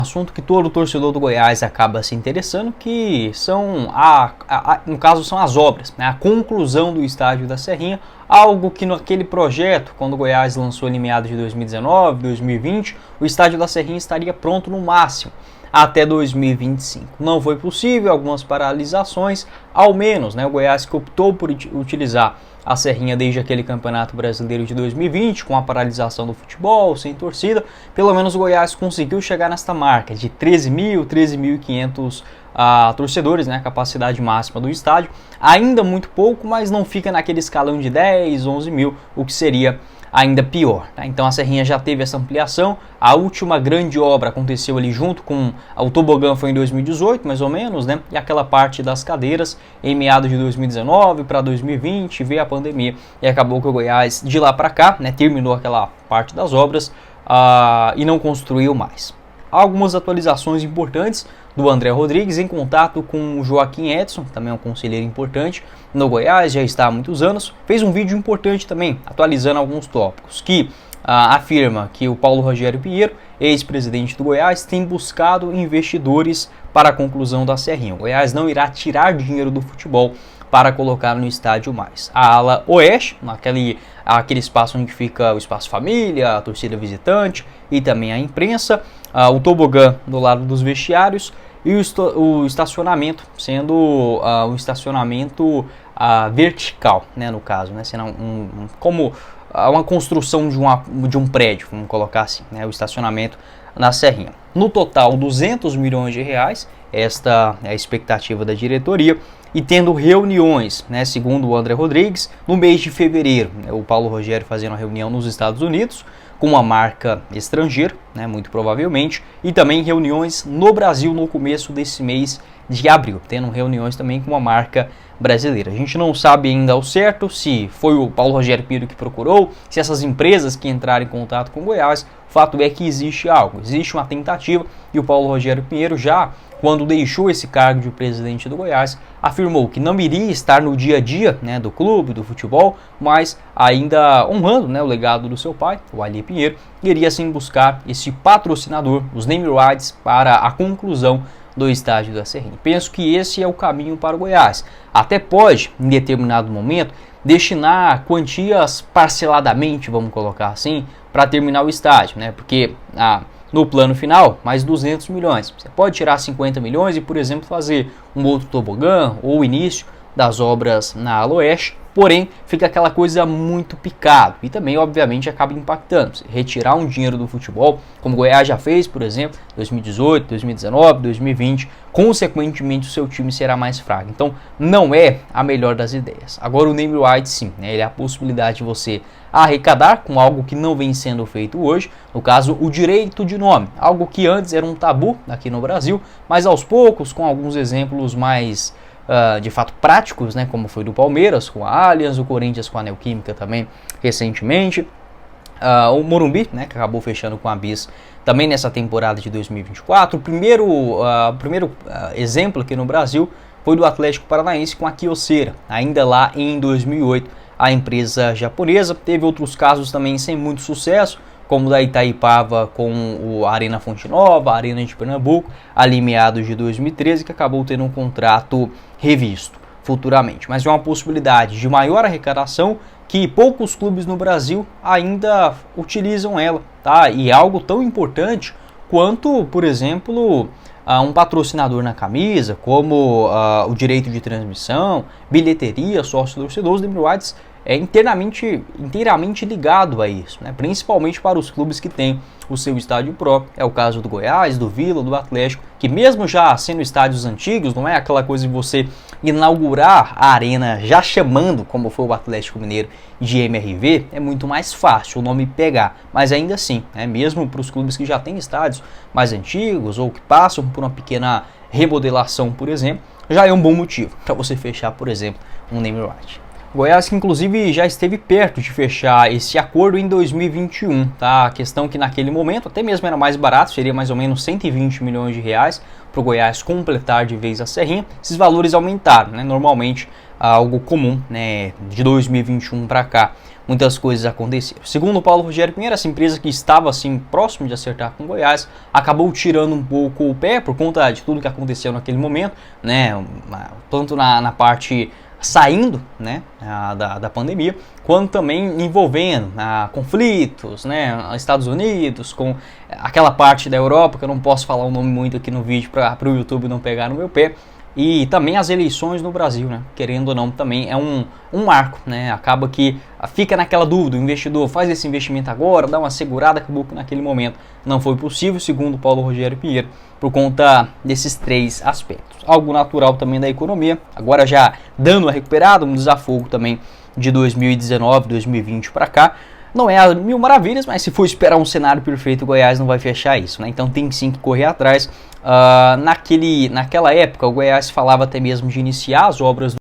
Assunto que todo torcedor do Goiás acaba se interessando, que são no caso são as obras, né? A conclusão do estádio da Serrinha, algo que naquele projeto, quando o Goiás lançou em meados de 2019, 2020, o estádio da Serrinha estaria pronto no máximo até 2025. Não foi possível, algumas paralisações, ao menos, né? O Goiás que optou por utilizar a Serrinha desde aquele Campeonato Brasileiro de 2020, com a paralisação do futebol, sem torcida, pelo menos o Goiás conseguiu chegar nesta marca de 13.500 torcedores, né, a capacidade máxima do estádio. Ainda muito pouco, mas não fica naquele escalão de 10, 11 mil, o que seria ainda pior, tá? Então a Serrinha já teve essa ampliação. A última grande obra aconteceu ali junto com o tobogã, foi em 2018 mais ou menos, né? E aquela parte das cadeiras em meados de 2019 para 2020 veio a pandemia e acabou que o Goiás de lá para cá, né, terminou aquela parte das obras e não construiu mais. Algumas atualizações importantes do André Rodrigues em contato com o Joaquim Edson, também é um conselheiro importante no Goiás, já está há muitos anos. Fez um vídeo importante também, atualizando alguns tópicos, que afirma que o Paulo Rogério Pinheiro, ex-presidente do Goiás, tem buscado investidores para a conclusão da Serrinha. O Goiás não irá tirar dinheiro do futebol para colocar no estádio mais. A ala oeste, aquele espaço onde fica o espaço família, a torcida visitante e também a imprensa, o tobogã do lado dos vestiários e o estacionamento, sendo um estacionamento vertical, né, no caso, né, sendo como uma construção de um prédio, vamos colocar assim, né, o estacionamento na Serrinha. No total, 200 milhões de reais, esta é a expectativa da diretoria, e tendo reuniões, né, segundo o André Rodrigues, no mês de fevereiro, né, o Paulo Rogério fazendo uma reunião nos Estados Unidos, com uma marca estrangeira, né, muito provavelmente, e também reuniões no Brasil no começo desse mês de abril, tendo reuniões também com uma marca brasileira. A gente não sabe ainda ao certo se foi o Paulo Rogério Pinheiro que procurou, se essas empresas que entraram em contato com o Goiás. O fato é que existe algo, existe uma tentativa, e o Paulo Rogério Pinheiro já, quando deixou esse cargo de presidente do Goiás, afirmou que não iria estar no dia a dia, né, do clube, do futebol, mas ainda honrando, né, o legado do seu pai, o Alí Pinheiro, iria sim buscar esse patrocinador, os name rights, para a conclusão do estádio da Serrinha. Penso que esse é o caminho para o Goiás. Até pode, em determinado momento, destinar quantias parceladamente, vamos colocar assim, para terminar o estádio, né? Porque no plano final, mais 200 milhões. Você pode tirar 50 milhões e, por exemplo, fazer um outro tobogã ou o início das obras na ala oeste, porém fica aquela coisa muito picado e também obviamente acaba impactando. Se retirar um dinheiro do futebol, como o Goiás já fez, por exemplo, 2018, 2019, 2020, consequentemente o seu time será mais fraco. Então não é a melhor das ideias. Agora o name right sim, né? Ele é a possibilidade de você arrecadar com algo que não vem sendo feito hoje, no caso o direito de nome, algo que antes era um tabu aqui no Brasil, mas aos poucos, com alguns exemplos mais de fato práticos, né, como foi do Palmeiras com a Allianz, o Corinthians com a Neoquímica também recentemente, o Morumbi, né, que acabou fechando com a Bis também nessa temporada de 2024. O primeiro exemplo aqui no Brasil foi do Atlético Paranaense com a Kyocera, ainda lá em 2008, a empresa japonesa. Teve outros casos também sem muito sucesso, como da Itaipava com a Arena Fonte Nova, a Arena de Pernambuco, ali em meados de 2013, que acabou tendo um contrato revisto futuramente. Mas é uma possibilidade de maior arrecadação que poucos clubes no Brasil ainda utilizam ela, tá? E é algo tão importante quanto, por exemplo, um patrocinador na camisa, como o direito de transmissão, bilheteria, sócio-torcedor. Os name rights é inteiramente ligado a isso, né? Principalmente para os clubes que têm o seu estádio próprio. É o caso do Goiás, do Vila, do Atlético, que mesmo já sendo estádios antigos, não é aquela coisa de você inaugurar a arena já chamando, como foi o Atlético Mineiro, de MRV, é muito mais fácil o nome pegar, mas ainda assim, né, mesmo para os clubes que já têm estádios mais antigos ou que passam por uma pequena remodelação, por exemplo, já é um bom motivo para você fechar, por exemplo, um name right. Goiás que inclusive já esteve perto de fechar esse acordo em 2021, tá? A questão que naquele momento até mesmo era mais barato, seria mais ou menos 120 milhões de reais para o Goiás completar de vez a Serrinha. Esses valores aumentaram, né? Normalmente algo comum, né? De 2021 para cá, muitas coisas aconteceram. Segundo o Paulo Rogério Pinheiro, essa empresa que estava assim próximo de acertar com o Goiás acabou tirando um pouco o pé por conta de tudo que aconteceu naquele momento, né? Tanto na parte saindo, né, da pandemia, quanto também envolvendo conflitos, né, Estados Unidos, com aquela parte da Europa, que eu não posso falar o nome muito aqui no vídeo para o YouTube não pegar no meu pé, e também as eleições no Brasil, né, querendo ou não, também é um marco, né, acaba que fica naquela dúvida, o investidor faz esse investimento agora, dá uma segurada, acabou que naquele momento não foi possível, segundo Paulo Rogério Pinheiro, por conta desses três aspectos. Algo natural também da economia, agora já dando uma recuperada, um desafogo também de 2019, 2020 para cá. Não é a mil maravilhas, mas se for esperar um cenário perfeito, o Goiás não vai fechar isso, né? Então tem sim que correr atrás. Naquela época, o Goiás falava até mesmo de iniciar as obras